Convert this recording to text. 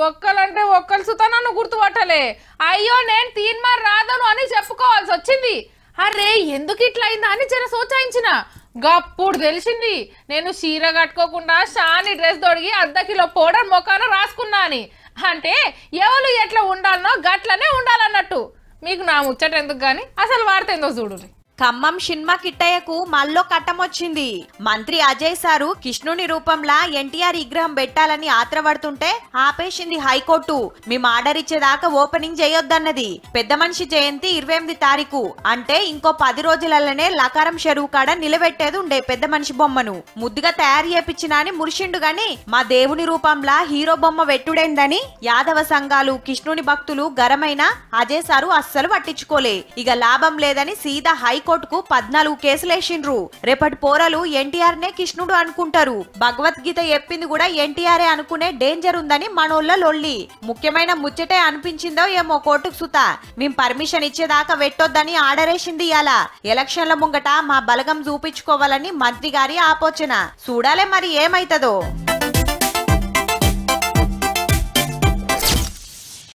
ఒక్కలంటే ఒక్కలు సుతా నన్ను గుర్తుపట్టలే. అయ్యో నేను తీన్మార్ రాదను అని చెప్పుకోవాల్సి వచ్చింది. అరే ఎందుకు ఇట్లా అయిందా అని జర సోచాయించిన. గప్పుడు తెలిసింది నేను చీర కట్టుకోకుండా షాని డ్రెస్ తొడిగి అర్ధ కిలో పౌడర్ మొఖాన రాసుకున్నా అని. అంటే ఎవరు ఎట్లా ఉండాలనో గట్లనే ఉండాలన్నట్టు. మీకు నా ముచ్చట ఎందుకు గాని అసలు వార్త ఏందో చూడు. ఖమ్మం సినిమా కిట్టయ్యకు మల్లో కట్టమొచ్చింది. మంత్రి అజయ్ సారు కృష్ణుని రూపంలా ఎన్టీఆర్ విగ్రహం పెట్టాలని ఆత్రపడుతుంటే ఆపేసింది హైకోర్టు. మేము ఆర్డర్ ఇచ్చేదాకా ఓపెనింగ్ చేయొద్దన్నది. పెద్ద మనిషి జయంతి 28 తారీఖు అంటే ఇంకో 10 రోజులలోనే లకారం చెరువు కాడ నిలబెట్టేది ఉండే పెద్ద మనిషి బొమ్మను. ముద్దుగా తయారు చేపించినా అని మురిసిండు గాని మా దేవుని రూపంలా హీరో బొమ్మ పెట్టుడైందని యాదవ సంఘాలు కృష్ణుని భక్తులు గరమైన అజయ్ సారు అస్సలు పట్టించుకోలే. ఇక లాభం లేదని సీదా హైకోర్టుకు 14 కేసులేసిండ్రు. రేపటి పోరలు ఎన్టీఆర్ నే కృష్ణుడు అనుకుంటారు. భగవద్గీత చెప్పింది కూడా ఎన్టీఆర్ అనుకునే డేంజర్ ఉందని మనోళ్ళ లొల్లి. ముఖ్యమైన ముచ్చటే అనిపించిందో ఏమో కోర్టుకు సుతా. మేం పర్మిషన్ ఇచ్చేదాకా పెట్టొద్దని ఆర్డర్ వేసింది. ఇయాల ఎలక్షన్ల ముంగట మా బలగం చూపించుకోవాలని మంత్రి గారి ఆపోచన. చూడాలే మరి ఏమైతదో.